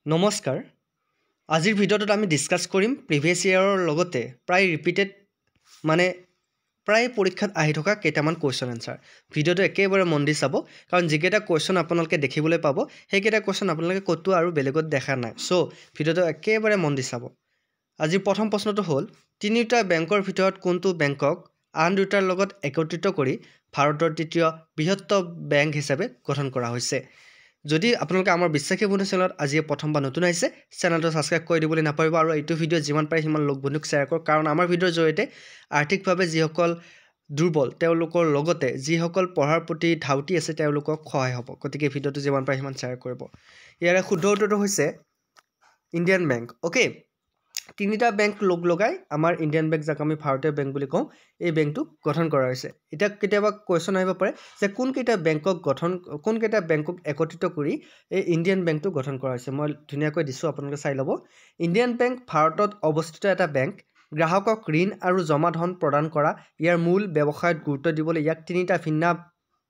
নমস্কাৰ আজিৰ ভিডিঅ'টোত আমি ডিসকাস কৰিম প্ৰিভিয়াস ইয়াৰৰ লগতে প্ৰায় ৰিপিটেড মানে প্ৰায় পৰীক্ষাত আহি থকা কেইটামান কোৱেশ্চন আনসাৰ ভিডিঅ'টো একেবাৰে মন দি চাব কাৰণ যিকেইটা কোৱেশ্চন আপোনালোকে দেখিবলৈ পাব সেইকেইটা কোৱেশ্চন আপোনালোকে কতো আৰু বেলেগত দেখা নাই সো ভিডিঅ'টো একেবাৰে মন দি চাব আজিৰ প্ৰথম প্ৰশ্নটো হ'ল তিনিটা বেংকৰ ভিতৰত কোনটো বেংকক আন দুটাৰ লগত একত্ৰিত কৰি ভাৰতৰ তৃতীয় বৃহত্তম বেংক হিচাপে গঠন কৰা হৈছে যদি আপোনালোকে আমাৰ বিশ্বাসী বন্ধু চেনেলত আজি প্ৰথমবাৰ নতুন আহিছে চেনেলটো সাবস্ক্ৰাইব কৰি দিবলৈ নাপাহৰিব আৰু এইটো ভিডিঅ' যিমান পাৰে সিমান লোক বন্ধুক শ্বেয়াৰ কৰক কাৰণ আমাৰ ভিডিঅ'ৰ জৰিয়তে আৰ্থিকভাৱে যিসকল দুৰ্বল তেওঁলোকৰ লগতে যিসকল পঢ়াৰ প্ৰতি ধাউতি আছে তেওঁলোকক সহায় হ'ব গতিকে ভিডিঅ'টো যিমান পাৰে সিমান শ্বেয়াৰ কৰিব ইয়াৰে শুদ্ধ উত্তৰটো হৈছে ইণ্ডিয়ান বেংক ওকে তিনিটা বেংক লগাই আমাৰ ইণ্ডিয়ান বেংক যাক আমি ভাৰতীয় বেংক বুলি কওঁ এই বেংকটো গঠন কৰা হৈছে এটা কেতিয়াবা কোৱেশ্চন আহিব পাৰে যে কোন কেইটা বেংকক একত্ৰিত কৰি এই ইণ্ডিয়ান বেংকটো গঠন কৰা হৈছে মই ধুনীয়াকৈ দিছো আপোনালোকে চাই ল'ব ইণ্ডিয়ান বেংক ভাৰতত অৱস্থিত এটা বেংক গ্ৰাহকক ঋণ আৰু জমা ধন প্ৰদান কৰা ইয়াৰ মূল ব্যৱসায়ত গুৰুত্ব দিবলৈ ইয়াক তিনিটা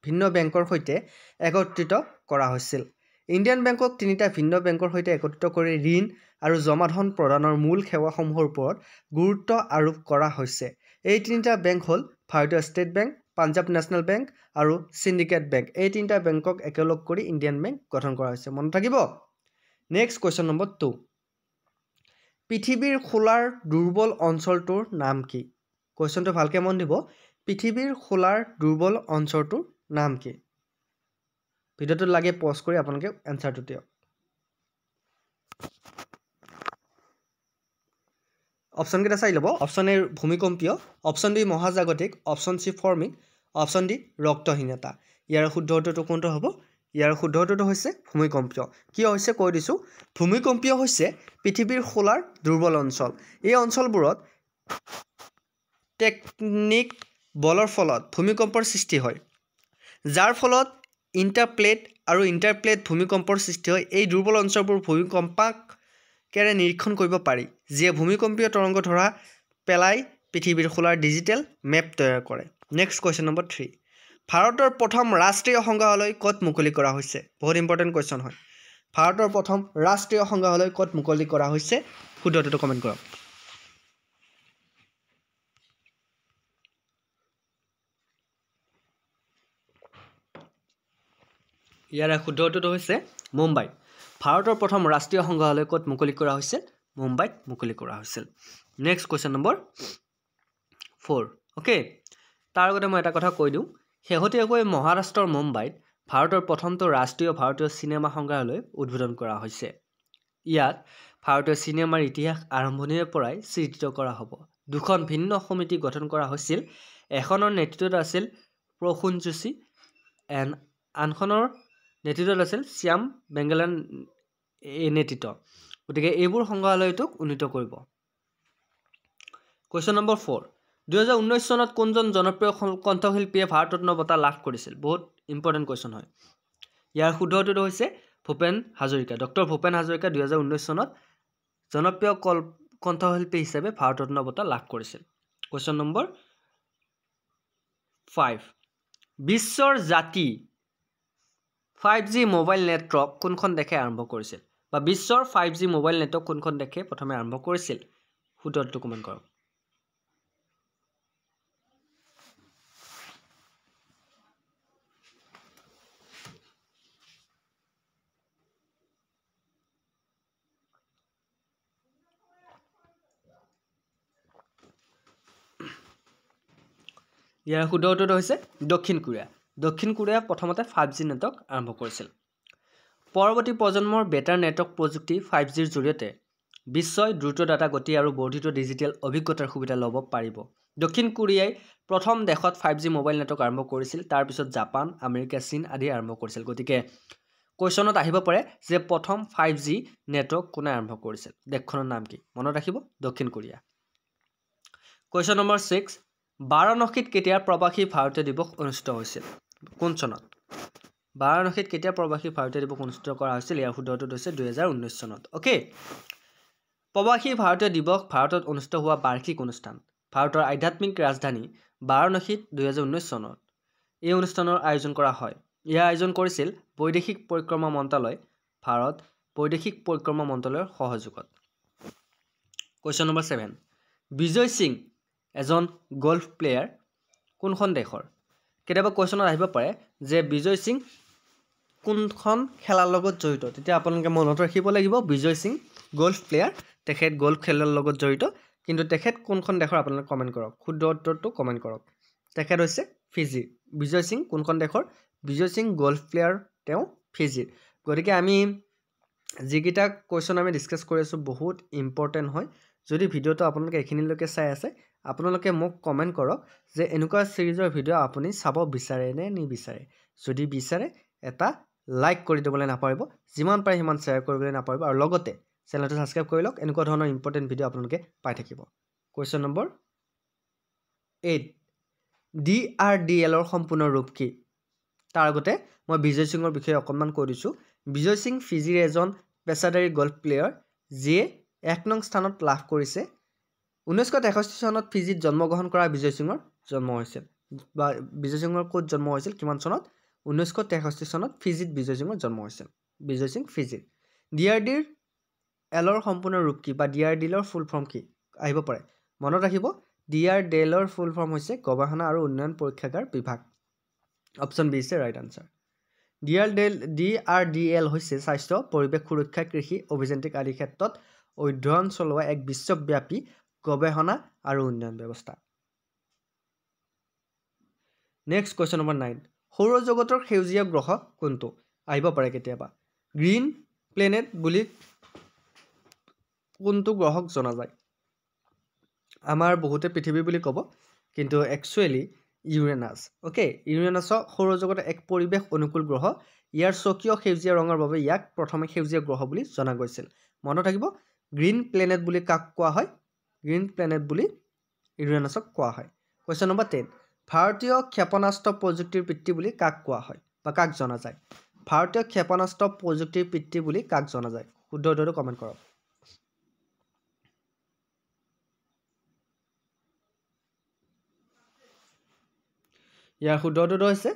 ভিন্ন বেংকৰ সৈতে একত্ৰিত কৰা হৈছিল ইণ্ডিয়ান বেংকক তিনিটা ভিন্ন বেংকৰ সৈতে একত্ৰিত কৰি ঋণ আৰু জমা ধন প্ৰদানৰ মূল সেৱাসমূহৰ ওপৰত গুৰুত্ব আৰোপ কৰা হৈছে এই তিনিটা বেংক হ'ল ভাৰতীয় state bank Punjab national bank আৰু সিন্ডিকেট বেংক এই তিনিটা বেংকক একেলগ কৰি ইণ্ডিয়ান বেংক গঠন কৰা হৈছে মনত থাকিব নেক্সট কোৱেশ্চন নম্বৰ 2 পৃথিৱীৰ খোলাৰ দুৰ্বল অঞ্চলটোৰ নাম কি কোৱেশ্চনটো ভালকৈ মন দিব পৃথিৱীৰ খোলাৰ দুৰ্বল অঞ্চলটোৰ নাম কি ভিডিঅ'টো লাগে পজ কৰি আপোনালোকে এনসাৰটো দিয়ক অপশন কেইটা চাই ল'ব অপশন এ ভূমিকম্পীয় অপশন বি মহাজাগতিক অপশন সি ফৰ্মিক অপশন ডি ৰক্তহীনতা ইয়াৰ শুদ্ধ উত্তৰটো কোনটো হ'ব ইয়াৰ শুদ্ধ উত্তৰটো হৈছে ভূমিকম্পীয় কি হৈছে কৈ দিছো ভূমিকম্পীয় হৈছে পৃথিৱীৰ খোলাৰ দুৰ্বল অঞ্চল এই অঞ্চলবোৰত টেকনিক বলৰ ফলত ভূমিকম্পৰ সৃষ্টি হয় যাৰ ফলত ইণ্টাৰপ্লেট আৰু ইণ্টাৰপ্লেট ভূমিকম্পৰ সৃষ্টি হয় এই দুৰ্বল অঞ্চলবোৰ ভূমিকম্পক কেৰে নিৰীক্ষণ কৰিব পাৰি যিয়ে ভূমিকম্পীয় তৰংগ ধৰা পেলাই পৃথিৱীৰ খোলাৰ ডিজিটেল মেপ তৈয়াৰ কৰে নেক্সট কোৱেশ্চন নম্বৰ 3 ভাৰতৰ প্ৰথম ৰাষ্ট্ৰীয় সংগ্ৰহালয় ক'ত মুকলি কৰা হৈছে বহুত ইম্পৰ্টেন্ট কোৱেশ্চন হয় ভাৰতৰ প্ৰথম ৰাষ্ট্ৰীয় সংগ্ৰহালয় ক'ত মুকলি কৰা হৈছে শুদ্ধ উত্তৰটো কমেন্ট কৰক ইয়াৰ শুদ্ধ উত্তৰটো হৈছে মুম্বাই ভাৰতৰ প্ৰথম ৰাষ্ট্ৰীয় সংগ্ৰহালয় ক'ত মুকলি কৰা হৈছে মুম্বাইত মুকলি কৰা হৈছিল নেক্সট কোৱেশ্চন নম্বৰ 4 ওকে তাৰ আগতে মই এটা কথা কৈ দিওঁ শেহতীয়াকৈ মহাৰাষ্ট্ৰৰ মুম্বাইত ভাৰতৰ প্ৰথমটো ৰাষ্ট্ৰীয় ভাৰতীয় চিনেমা সংগ্ৰহালয় উদ্বোধন কৰা হৈছে ইয়াত ভাৰতীয় চিনেমাৰ ইতিহাস আৰম্ভণিৰে পৰাই চিত্ৰিত কৰা হ'ব দুখন ভিন্ন সমিতি গঠন কৰা হৈছিল এখনৰ নেতৃত্বত আছিল প্ৰসূন যোশী এণ্ড আনখনৰ নেতৃত্বত আছিল শ্যাম বেংগলান নেতৃত্ব গতিকে এইবোৰ সংগ্ৰহালয়টোক উন্নীত কৰিব কোৱেশ্চন নম্বৰ 4 2019 চনত কোনজন জনপ্ৰিয় কণ্ঠশিল্পীয়ে ভাৰতৰত্ন বঁটা লাভ কৰিছিল বহুত ইম্পৰ্টেন্ট কোৱেশ্চন হয় ইয়াৰ শুদ্ধ উত্তৰটো হৈছে ভূপেন হাজৰিকা ডক্টৰ ভূপেন হাজৰিকা 2019 চনত জনপ্ৰিয় কণ্ঠশিল্পী হিচাপে ভাৰতৰত্ন বঁটা লাভ কৰিছিল কোৱেশ্চন নম্বৰ 5 বিশ্বৰ জাতি 5G মোবাইল নেটৱৰ্ক কোনখন দেশে আৰম্ভ কৰিছিল বা বিশ্বৰ 5G মোবাইল নেটৱৰ্ক কোনখন দেশে প্ৰথমে আৰম্ভ কৰিছিল শুদ্ধ উত্তৰটো কমেন্ট কৰক ইয়াৰ শুদ্ধ উত্তৰটো হৈছে দক্ষিণ কোৰিয়া প্ৰথমতে 5G নেটৱৰ্ক আৰম্ভ কৰিছিল পৰৱৰ্তী প্ৰজন্মৰ বেটাৰ নেটৱৰ্ক প্ৰযুক্তি 5Gৰ জৰিয়তে বিশ্বই দ্ৰুত ডাটা গতি আৰু বৰ্ধিত ডিজিটেল অভিজ্ঞতাৰ সুবিধা ল'ব পাৰিব দক্ষিণ কোৰিয়াই প্ৰথম দেশত 5G মোবাইল নেটৱৰ্ক আৰম্ভ কৰিছিল তাৰ পিছত জাপান আমেৰিকা চীন আদি আৰম্ভ কৰিছিল গতিকে কোৱেশ্চনত আহিব পাৰে যে প্ৰথম 5G নেটৱৰ্ক কোনে আৰম্ভ কৰিছিল দেশখনৰ নাম কি মনত ৰাখিব দক্ষিণ কোৰিয়া কোৱেশ্চন নম্বৰ 6 বাৰাণসীত কেতিয়া প্ৰবাসী ভাৰতীয় দিৱস অনুষ্ঠিত হৈছিল কোন চনত বাৰাণসীত কেতিয়া প্ৰবাসী ভাৰতীয় দিৱস অনুষ্ঠিত কৰা হৈছিল ইয়াৰ শুদ্ধ উত্তৰটো হৈছে 2019 চনত ওকে প্ৰবাসী ভাৰতীয় দিৱস ভাৰতত অনুষ্ঠিত হোৱা বাৰ্ষিক অনুষ্ঠান ভাৰতৰ আধ্যাত্মিক ৰাজধানী বাৰাণসীত 2019 চনত এই অনুষ্ঠানৰ আয়োজন কৰা হয় ইয়াৰ আয়োজন কৰিছিল বৈদেশিক পৰিক্ৰমা মন্ত্ৰালয় ভাৰত বৈদেশিক পৰিক্ৰমা মন্ত্ৰালয়ৰ সহযোগত। কুৱেশ্যন নম্বৰ 7 বিজয় সিং এজন গল্ফ প্লেয়াৰ কোনখন দেশৰ? কেতিয়াবা কুৱেশ্যনত আহিব পাৰে যে বিজয় সিং কোনখন খেলাৰ লগত জড়িত, তেতিয়া আপোনালোকে মনত ৰাখিব লাগিব বিজয় সিং গল্ফ প্লেয়াৰ, তেখেত গল্ফ খেলৰ লগত জড়িত, কিন্তু তেখেত কোনখন দেশৰ আপোনালোকে কমেণ্ট কৰক, শুদ্ধ উত্তৰটো কমেণ্ট কৰক। তেখেত হৈছে ফিজি। বিজয় সিং কোনখন দেশৰ? বিজয় সিং গল্ফ প্লেয়াৰ, তেওঁ ফিজিৰ। গতিকে আমি যিকেইটা কুৱেশ্যন আমি ডিছকাছ কৰি আছোঁ বহুত ইম্পৰ্টেণ্ট হয়। যদি ভিডিঅ'টো আপোনালোকে এইখিনিলৈকে চাই আছে, আপোনালোকে মোক কমেণ্ট কৰক যে এনেকুৱা ছিৰিজৰ ভিডিঅ' আপুনি চাব বিচাৰে নে নিবিচাৰে। যদি বিচাৰে এটা লাইক কৰি দিবলৈ নাপাহৰিব, যিমান পাৰে সিমান শ্বেয়াৰ কৰিবলৈ নাপাহৰিব, আৰু লগতে চেনেলটো ছাবস্ক্ৰাইব কৰি লওক। এনেকুৱা ধৰণৰ ইম্পৰ্টেণ্ট ভিডিঅ' আপোনালোকে পাই থাকিব। কুৱেশ্যন নম্বৰ 8 DRDLৰ সম্পূৰ্ণ ৰূপ কি? তাৰ আগতে মই বিজয় সিঙৰ বিষয়ে অকণমান কৈ দিছোঁ। বিজয় সিং ফিজিৰ এজন পেছাদাৰী গল্ফ প্লেয়াৰ, যিয়ে 1 নং স্থানত লাভ কৰিছে। 1963 চনত ফিজিত জন্মগ্ৰহণ কৰা বিজয় সিঙৰ জন্ম হৈছিল, বা বিজয় সিঙৰ ক'ত জন্ম হৈছিল, কিমান চনত? 1963 চনত ফিজিত বিজয় সিঙৰ জন্ম হৈছিল। বিজয় সিং ফিজিৰ। DRDLৰ সম্পূৰ্ণ ৰূপ কি, বা DRDLৰ ফুল ফৰ্ম কি আহিব পাৰে? মনত ৰাখিব DRDLৰ ফুল ফৰ্ম হৈছে গৱেষণা আৰু উন্নয়ন পৰীক্ষাগাৰ বিভাগ। অপশ্যন বি হৈছে ৰাইট আনচাৰ। DRDL হৈছে স্বাস্থ্য, পৰিৱেশ সুৰক্ষা, কৃষি, অভিযান্ত্ৰিক আদিৰ ক্ষেত্ৰত অধ্যয়ন চলোৱা এক বিশ্বব্যাপী গৱেষণা আৰু উন্নয়ন ব্যৱস্থা। নেক্সট কুৱেশ্যন নম্বৰ 9 সৌৰজগতৰ সেউজীয়া গ্ৰহ কোনটো? আহিব পাৰে কেতিয়াবা। গ্ৰীণ প্লেনেট বুলি কোনটো গ্ৰহক জনা যায়? আমাৰ বহুতে পৃথিৱী বুলি ক'ব, কিন্তু একচুৱেলি ইউৰেনাছ। অ'কে, ইউৰেনাছক সৌৰজগতৰ এক পৰিৱেশ অনুকূল গ্ৰহ। ইয়াৰ স্বকীয় সেউজীয়া ৰঙৰ বাবে ইয়াক প্ৰথমে সেউজীয়া গ্ৰহ বুলি জনা গৈছিল। মনত ৰাখিব গ্ৰীণ প্লেনেট বুলি কাক কোৱা হয়? গ্ৰীণ প্লেনেট বুলি ইউৰেনাছক কোৱা হয়। কুৱেশ্যন নম্বৰ 10 ভাৰতীয় ক্ষেপণাস্ত্ৰ প্ৰযুক্তিৰ পিতৃ বুলি কাক কোৱা হয়, বা কাক জনা যায়? ভাৰতীয় ক্ষেপণাস্ত্ৰ প্ৰযুক্তিৰ পিতৃ বুলি কাক জনা যায়? শুদ্ধ উত্তৰটো কমেণ্ট কৰক। ইয়াৰ শুদ্ধ উত্তৰটো হৈছে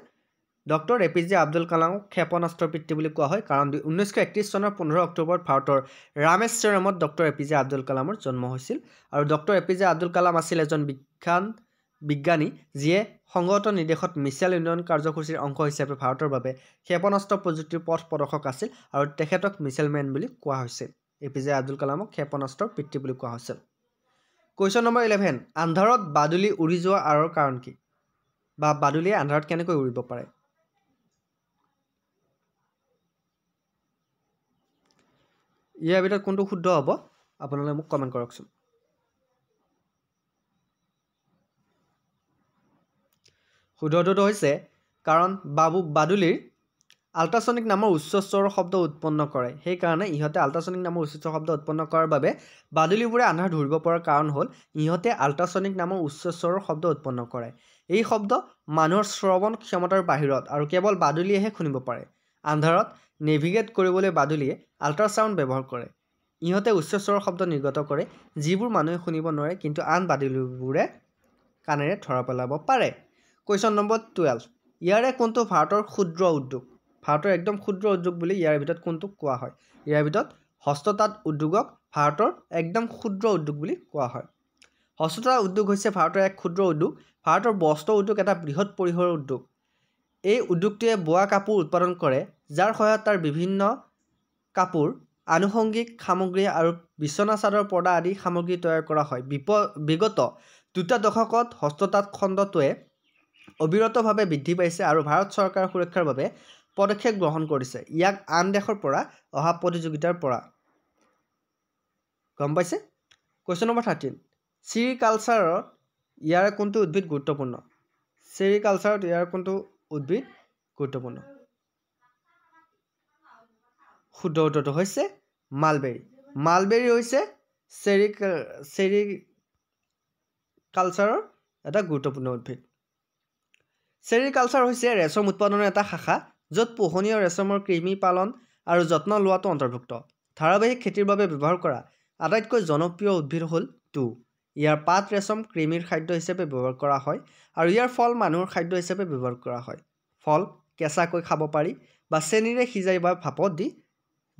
ডক্টৰ APJ আব্দুল কালামক ক্ষেপণাস্ত্ৰৰ পিতৃ বুলি কোৱা হয়, কাৰণ 1931 চনৰ 15 অক্টোবৰত ভাৰতৰ ৰামেশ্বৰমত ডক্টৰ APJ আব্দুল কালামৰ জন্ম হৈছিল। আৰু ডক্টৰ APJ আব্দুল কালাম আছিল এজন বিজ্ঞানী, যিয়ে সংগত নিৰ্দেশত মিছাইল উন্নয়ন কাৰ্যসূচীৰ অংশ হিচাপে ভাৰতৰ বাবে ক্ষেপণাস্ত্ৰ প্ৰযুক্তিৰ পথ প্ৰদৰ্শক আছিল, আৰু তেখেতক মিছাইল মেন বুলি কোৱা হৈছিল। APJ আব্দুল কালামক ক্ষেপণাস্ত্ৰৰ পিতৃ বুলি কোৱা হৈছিল। কুৱেশ্যন নম্বৰ 11 আন্ধাৰত বাদুলি উৰি যোৱা আঁৰৰ কাৰণ কি, বা বাদুলিয়ে আন্ধাৰত কেনেকৈ উৰিব পাৰে? ইয়াৰ ভিতৰত কোনটো শুদ্ধ হ'ব আপোনালোকে মোক কমেণ্ট কৰকচোন। শুদ্ধ উত্তৰটো হৈছে কাৰণ বাদুলিৰ আল্ট্ৰাছনিক নামৰ উচ্চ স্বৰৰ শব্দ উৎপন্ন কৰে, সেইকাৰণে ইহঁতে আল্ট্ৰাছনিক নামৰ উচ্চ শব্দ উৎপন্ন কৰাৰ বাবে বাদুলিবোৰে আন্ধাৰত ধৰিব পৰাৰ কাৰণ হ'ল ইহঁতে আল্ট্ৰাছনিক নামৰ উচ্চ স্বৰৰ শব্দ উৎপন্ন কৰে। এই শব্দ মানুহৰ শ্ৰৱণ ক্ষমতাৰ বাহিৰত, আৰু কেৱল বাদুলিয়েহে শুনিব পাৰে। আন্ধাৰত নেভিগেট কৰিবলৈ বাদুলিয়ে আল্ট্ৰাছাউণ্ড ব্যৱহাৰ কৰে। ইহঁতে উচ্চ স্বৰৰ শব্দ নিৰ্গত কৰে, যিবোৰ মানুহে শুনিব নোৱাৰে, কিন্তু আন বাদুলিবোৰে কাণেৰে ধৰা পেলাব পাৰে। কুৱেশ্যন নম্বৰ 12 ইয়াৰে কোনটো ভাৰতৰ ক্ষুদ্ৰ উদ্যোগ? ভাৰতৰ একদম ক্ষুদ্ৰ উদ্যোগ বুলি ইয়াৰ ভিতৰত কোনটোক কোৱা হয়? ইয়াৰ ভিতৰত হস্ততাঁত উদ্যোগক ভাৰতৰ একদম ক্ষুদ্ৰ উদ্যোগ বুলি কোৱা হয়। হস্ততাঁত উদ্যোগ হৈছে ভাৰতৰ এক ক্ষুদ্ৰ উদ্যোগ। ভাৰতৰ বস্ত্ৰ উদ্যোগ এটা বৃহৎ পৰিসৰৰ উদ্যোগ। এই উদ্যোগটোৱে বোৱা কাপোৰ উৎপাদন কৰে, যাৰ সহায়ত তাৰ বিভিন্ন কাপোৰ, আনুষংগিক সামগ্ৰী আৰু বিচনা চাদৰ, পৰ্দা আদি সামগ্ৰী তৈয়াৰ কৰা হয়। বিগত 2 দশকত হস্ততাঁত খণ্ডটোৱে অবিৰতভাৱে বৃদ্ধি পাইছে, আৰু ভাৰত চৰকাৰৰ সুৰক্ষাৰ বাবে পদক্ষেপ গ্ৰহণ কৰিছে, ইয়াক আন দেশৰ পৰা অহা প্ৰতিযোগিতাৰ পৰা। গম পাইছে? কুৱেশ্যন নম্বৰ 13 চেৰিকালচাৰত ইয়াৰ কোনটো উদ্ভিদ গুৰুত্বপূৰ্ণ? চেৰিকালচাৰত ইয়াৰ কোনটো উদ্ভিদ গুৰুত্বপূৰ্ণ? শুদ্ধ উত্তৰটো হৈছে মালবেৰী। মালবেৰী হৈছে চেৰিকালচাৰৰ এটা গুৰুত্বপূৰ্ণ উদ্ভিদ। চেৰিকালচাৰ হৈছে ৰেচম উৎপাদনৰ এটা শাখা, য'ত পোহনীয়া ৰেচমৰ কৃমি পালন আৰু যত্ন লোৱাটো অন্তৰ্ভুক্ত। ধাৰাবাহিক খেতিৰ বাবে ব্যৱহাৰ কৰা আটাইতকৈ জনপ্ৰিয় উদ্ভিদ হ'ল তুঁহ। ইয়াৰ পাত ৰেচম কৃমিৰ খাদ্য হিচাপে ব্যৱহাৰ কৰা হয়, আৰু ইয়াৰ ফল মানুহৰ খাদ্য হিচাপে ব্যৱহাৰ কৰা হয়। ফল কেঁচাকৈ খাব পাৰি, বা চেনিৰে সিজাই বা ভাপত দি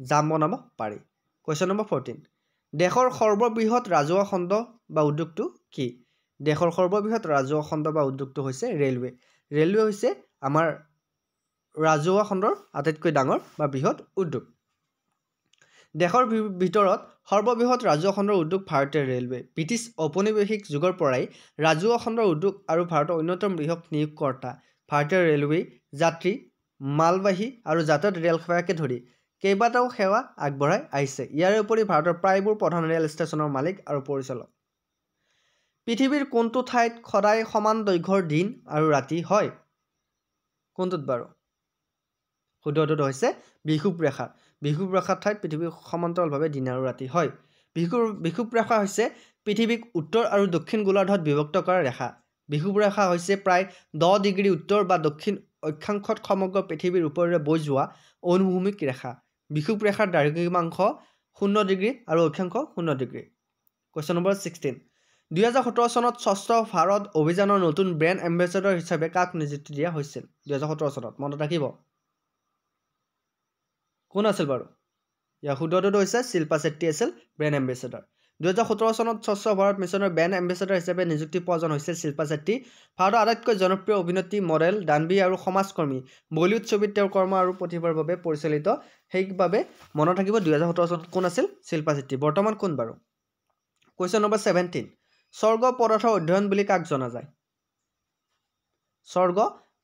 জাম বনাব পাৰি কুৱেশ্যন নম্বৰ 14 দেশৰ সৰ্ববৃহৎ ৰাজহুৱা খণ্ড বা উদ্যোগটো কি দেশৰ সৰ্ববৃহৎ ৰাজহুৱা খণ্ড বা উদ্যোগটো হৈছে ৰেলৱে হৈছে আমাৰ ৰাজহুৱা খণ্ডৰ আটাইতকৈ ডাঙৰ বা বৃহৎ উদ্যোগ দেশৰ ভিতৰত সৰ্ববৃহৎ ৰাজহুৱা খণ্ডৰ উদ্যোগ ভাৰতীয় ৰেলৱে ব্ৰিটিছ ঔপনিৱেশিক যুগৰ পৰাই ৰাজহুৱা খণ্ডৰ উদ্যোগ আৰু ভাৰতৰ অন্যতম বৃহৎ নিয়োগকৰ্তা ভাৰতীয় ৰেলৱে যাত্ৰী মালবাহী আৰু যাতায়াত ৰেল সেৱাকে ধৰি কেইবাটাও সেৱা আগবঢ়াই আহিছে ইয়াৰ উপৰি ভাৰতৰ প্ৰায়বোৰ প্ৰধান ৰেল ষ্টেচনৰ মালিক আৰু পৰিচালক পৃথিৱীৰ কোনটো ঠাইত সদায় সমান দৈৰ্ঘ্যৰ দিন আৰু ৰাতি হয় কোনটোত বাৰু শুদ্ধটো হৈছে বিষুৱ ৰেখাৰ ঠাইত পৃথিৱীৰ সমান্তৰালভাৱে দিন আৰু ৰাতি হয় বিষুৱ ৰেখা হৈছে পৃথিৱীক উত্তৰ আৰু দক্ষিণ গোলাৰ্ধত বিভক্ত কৰা ৰেখা বিষুৱ ৰেখা হৈছে প্ৰায় 10 ডিগ্ৰী উত্তৰ বা দক্ষিণ অক্ষাংশত সমগ্ৰ পৃথিৱীৰ ওপৰেৰে বৈ যোৱা অনুভূমিক ৰেখা বিষুৱ ৰেখাৰ দ্ৰাঘিমাংশ 0 ডিগ্ৰী আৰু অক্ষাংশ 0 ডিগ্ৰী কুৱেশ্যন নম্বৰ 16 2017 চনত স্বচ্ছ ভাৰত অভিযানৰ নতুন ব্ৰেণ্ড এম্বেছাডৰ হিচাপে কাক নিযুক্তি দিয়া হৈছিল 2017 চনত মনত ৰাখিব কোন আছিল বাৰু ইয়াৰ শুদ্ধটো হৈছে শিল্পা শেট্টি আছিল ব্ৰেণ্ড এম্বেছাডৰ 2017 চনত স্বচ্ছ ভাৰত মিছনৰ ব্ৰেণ্ড এম্বেছাডৰ হিচাপে নিযুক্তি পোৱাজন হৈছে শিল্পা শেট্টি ভাৰতৰ আটাইতকৈ জনপ্ৰিয় অভিনেত্ৰী মডেল দানবী আৰু সমাজকৰ্মী বলিউড ছবিত তেওঁৰ কৰ্ম আৰু প্ৰতিভাৰ বাবে পৰিচালিত সেইবাবে মনত ৰাখিব 2017 চনত কোন আছিল শিল্পা শেট্টি বৰ্তমান কোন বাৰু কুৱেশ্যন নম্বৰ 17 স্বৰ্গ পদাৰ্থৰ অধ্যয়ন বুলি কাক জনা যায় স্বৰ্গ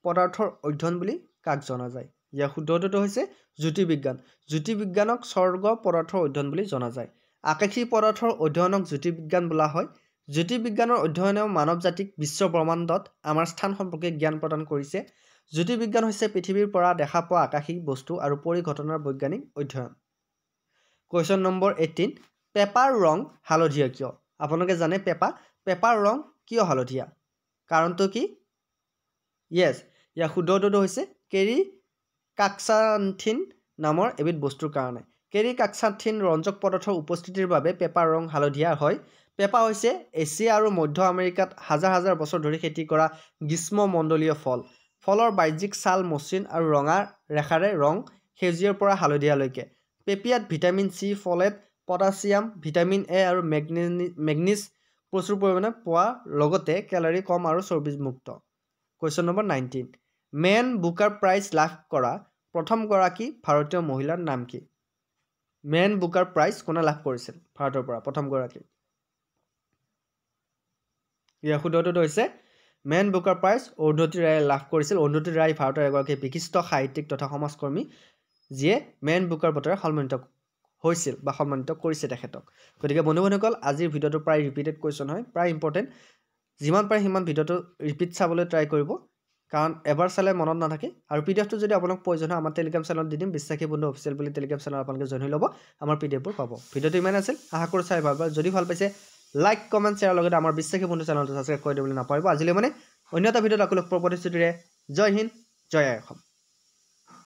পদাৰ্থৰ অধ্যয়ন বুলি কাক জনা যায় ইয়াৰ শুদ্ধটো হৈছে জ্যোতিৰ্বিজ্ঞানক স্বৰ্গ পদাৰ্থৰ অধ্যয়ন বুলি জনা যায় আকাশী পদাৰ্থৰ অধ্যয়নক জ্যোতিৰ্বিজ্ঞান বোলা হয় জ্যোতিৰ্বিজ্ঞানৰ অধ্যয়নেও মানৱ জাতিক বিশ্ব ব্ৰহ্মাণ্ডত আমাৰ স্থান সম্পৰ্কে জ্ঞান প্ৰদান কৰিছে জ্যোতিৰ্বিজ্ঞান হৈছে পৃথিৱীৰ পৰা দেখা পোৱা আকাশী বস্তু আৰু পৰিঘটনাৰ বৈজ্ঞানিক অধ্যয়ন কুৱেশ্যন নম্বৰ 18 পেপাৰ ৰং হালধীয়া কিয় আপোনালোকে জানে পেপাৰ ৰং কিয় হালধীয়া কাৰণটো কি ইয়েছ ইয়াৰ শুদ্ধটো হৈছে কেৰি কাকচান্থিন নামৰ এবিধ বস্তুৰ কাৰণে কেৰি কাকচান্থিন ৰঞ্জক পদাৰ্থৰ উপস্থিতিৰ বাবে পেপাৰ ৰং হালধীয়া হয় পেপা হৈছে এছিয়া আৰু মধ্য আমেৰিকাত হাজাৰ হাজাৰ বছৰ ধৰি খেতি কৰা গ্ৰীষ্মমণ্ডলীয় ফলৰ বাহ্যিক ছাল মসৃণ আৰু ৰঙা ৰেখাৰে ৰং সেউজীয়াৰ পৰা হালধীয়ালৈকে পেপিয়াত vitamin C folate potassium vitamin A আৰু মেগনিজ প্ৰচুৰ পৰিমাণে পোৱাৰ লগতে কেলৰি কম আৰু চৰ্বিমুক্ত question number 19 Man Booker Prize লাভ কৰা প্ৰথমগৰাকী ভাৰতীয় মহিলাৰ নাম কি মেন বুকাৰ প্ৰাইজ কোনে লাভ কৰিছিল ভাৰতৰ পৰা প্ৰথমগৰাকী ইয়াৰ শুদ্ধটো হৈছে মেন বুকাৰ প্ৰাইজ অৰুন্ধতী ৰায়ে লাভ কৰিছিল অৰুন্ধতী ৰায় ভাৰতৰ এগৰাকী বিশিষ্ট সাহিত্যিক তথা সমাজকৰ্মী যিয়ে মেন বুকাৰ বঁটাৰে সন্মানিত হৈছিল বা সন্মানিত কৰিছে তেখেতক গতিকে বন্ধুসকল আজিৰ ভিডিঅ'টো প্ৰায় ৰিপিটেড কুৱেশ্যন হয় প্ৰায় ইম্পৰ্টেণ্ট যিমান পাৰে সিমান ভিডিঅ'টো ৰিপিট চাবলৈ ট্ৰাই কৰিব কাৰণ এবাৰ চালে মনত নাথাকে আৰু পিডিএফটো যদি আপোনাক প্ৰয়োজন হয় আমাৰ টেলিগ্ৰাম চেনেলত দি দিম বিশ্বাসী বন্ধু অফিচিয়েল বুলি টেলিগ্ৰাম চেনেল আপোনালোকে জইন হৈ ল'ব আমাৰ পিডিএফবোৰ পাব ভিডিঅ'টো ইমান আছিল আশা কৰোঁ চাই ভাল পাব যদি ভাল পাইছে লাইক কমেণ্ট শ্বেয়াৰ লগতে আমাৰ বিশ্বাসী বন্ধু চেনেলটো ছাবস্ক্ৰাইব কৰি দিবলৈ নাপাহৰিব আজিলৈ অন্য এটা ভিডিঅ'ত আকৌ লগ পোৱাৰ প্ৰতিশ্ৰুতিৰে জয় হিন্দ জয় অসম